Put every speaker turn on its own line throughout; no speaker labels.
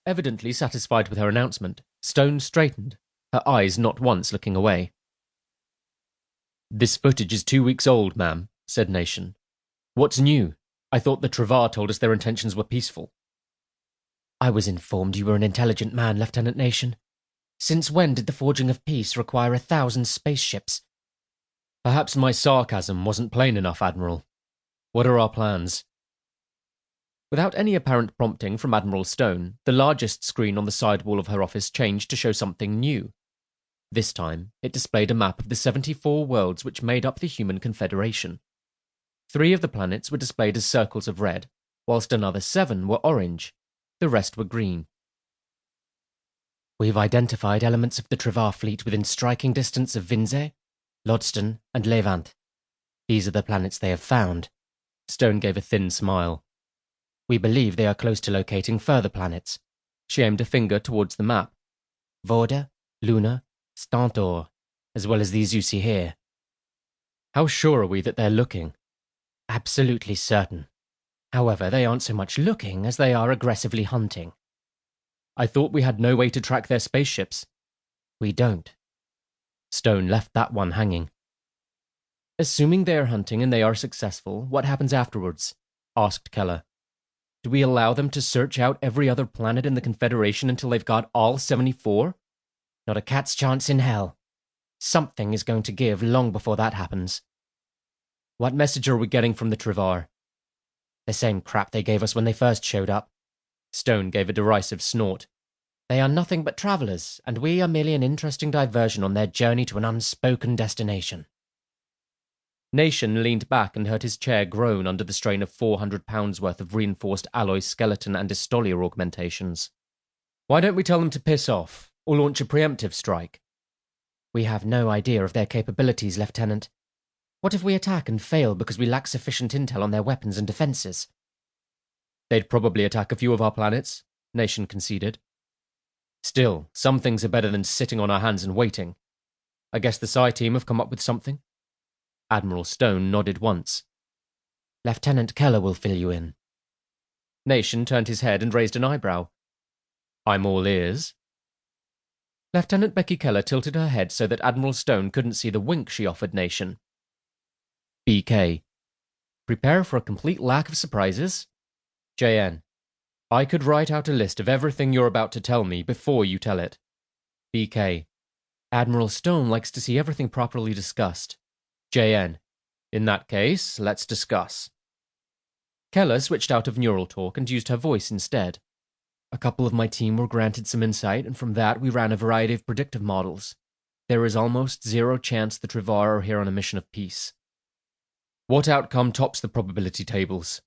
Evidently satisfied with her announcement, Stone straightened, her eyes not once looking away. "This footage is 2 weeks old, ma'am," said Nation. "What's new? I thought the Trivar told us their intentions were peaceful."
"I was informed you were an intelligent man, Lieutenant Nation. Since when did the forging of peace require 1,000 spaceships?"
"Perhaps my sarcasm wasn't plain enough, Admiral. What are our plans?" Without any apparent prompting from Admiral Stone, the largest screen on the side wall of her office changed to show something new. This time, it displayed a map of the 74 worlds which made up the human Confederation. 3 of the planets were displayed as circles of red, whilst another 7 were orange. The rest were green.
"We've identified elements of the Trivar fleet within striking distance of Vinze, Lodston, and Levant. These are the planets they have found."
Stone gave a thin smile.
"We believe they are close to locating further planets."
She aimed a finger towards the map.
"Vorda, Luna, Stentor, as well as these you see here."
"How sure are we that they're looking?"
"Absolutely certain. However, they aren't so much looking as they are aggressively hunting."
"I thought we had no way to track their spaceships."
"We don't."
Stone left that one hanging. "Assuming they are hunting and they are successful, what happens afterwards?" asked Keller. "Do we allow them to search out every other planet in the Confederation until they've got all 74?
"Not a cat's chance in hell. Something is going to give long before that happens."
"What message are we getting from the Trivar?"
"The same crap they gave us when they first showed up."
Stone gave a derisive snort.
"They are nothing but travelers, and we are merely an interesting diversion on their journey to an unspoken destination."
Nation leaned back and heard his chair groan under the strain of 400 pounds worth of reinforced alloy skeleton and dystolier augmentations. "Why don't we tell them to piss off, or launch a preemptive strike?"
"We have no idea of their capabilities, Lieutenant. What if we attack and fail because we lack sufficient intel on their weapons and defenses?"
"They'd probably attack a few of our planets," Nation conceded. "Still, some things are better than sitting on our hands and waiting. I guess the Psi team have come up with something?" Admiral Stone nodded once.
"Lieutenant Keller will fill you in."
Nation turned his head and raised an eyebrow. "I'm all ears." Lieutenant Becky Keller tilted her head so that Admiral Stone couldn't see the wink she offered Nation. "BK. Prepare for a complete lack of surprises. JN. I could write out a list of everything you're about to tell me before you tell it. BK. Admiral Stone likes to see everything properly discussed. JN. In that case, let's discuss." Keller switched out of neural talk and used her voice instead. "A couple of my team were granted some insight, and from that we ran a variety of predictive models. There is almost zero chance the Trivar are here on a mission of peace." "What outcome tops the probability tables?"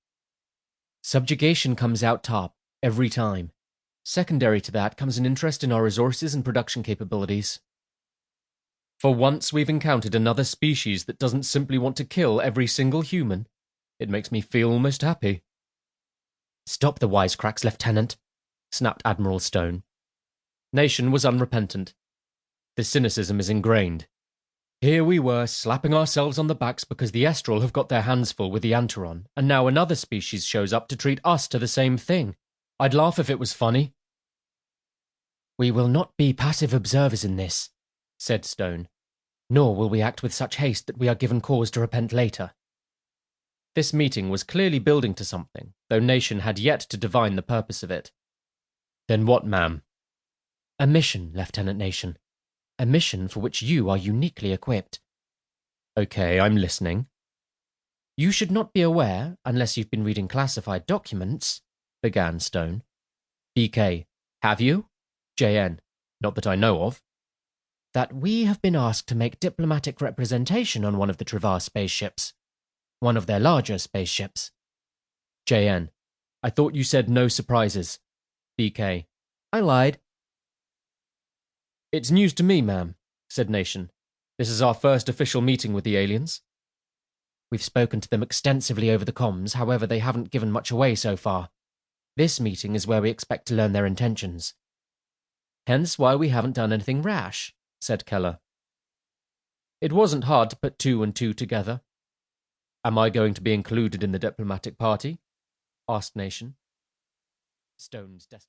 "Subjugation comes out top, every time. Secondary to that comes an interest in our resources and production capabilities. For once we've encountered another species that doesn't simply want to kill every single human. It makes me feel almost happy."
"Stop the wisecracks, Lieutenant," snapped Admiral Stone.
Nation was unrepentant. The cynicism is ingrained. Here we were, slapping ourselves on the backs because the Estral have got their hands full with the Antaron, and now another species shows up to treat us to the same thing. I'd laugh if it was funny.
"We will not be passive observers in this," said Stone. "Nor will we act with such haste that we are given cause to repent later."
This meeting was clearly building to something, though Nation had yet to divine the purpose of it. "Then what, ma'am?"
"A mission, Lieutenant Nation. A mission for which you are uniquely equipped."
"Okay, I'm listening."
"You should not be aware, unless you've been reading classified documents," began Stone.
BK. Have you? JN. Not that I know of.
"That we have been asked to make diplomatic representation on one of the Trivar spaceships. One of their larger spaceships."
JN. I thought you said no surprises. BK.
"I lied."
"It's news to me, ma'am," said Nation. "This is our first official meeting with the aliens."
"We've spoken to them extensively over the comms, however they haven't given much away so far. This meeting is where we expect to learn their intentions."
"Hence why we haven't done anything rash," said Keller. "It wasn't hard to put 2 and 2 together." "Am I going to be included in the diplomatic party?" asked Nation. Stone's desperate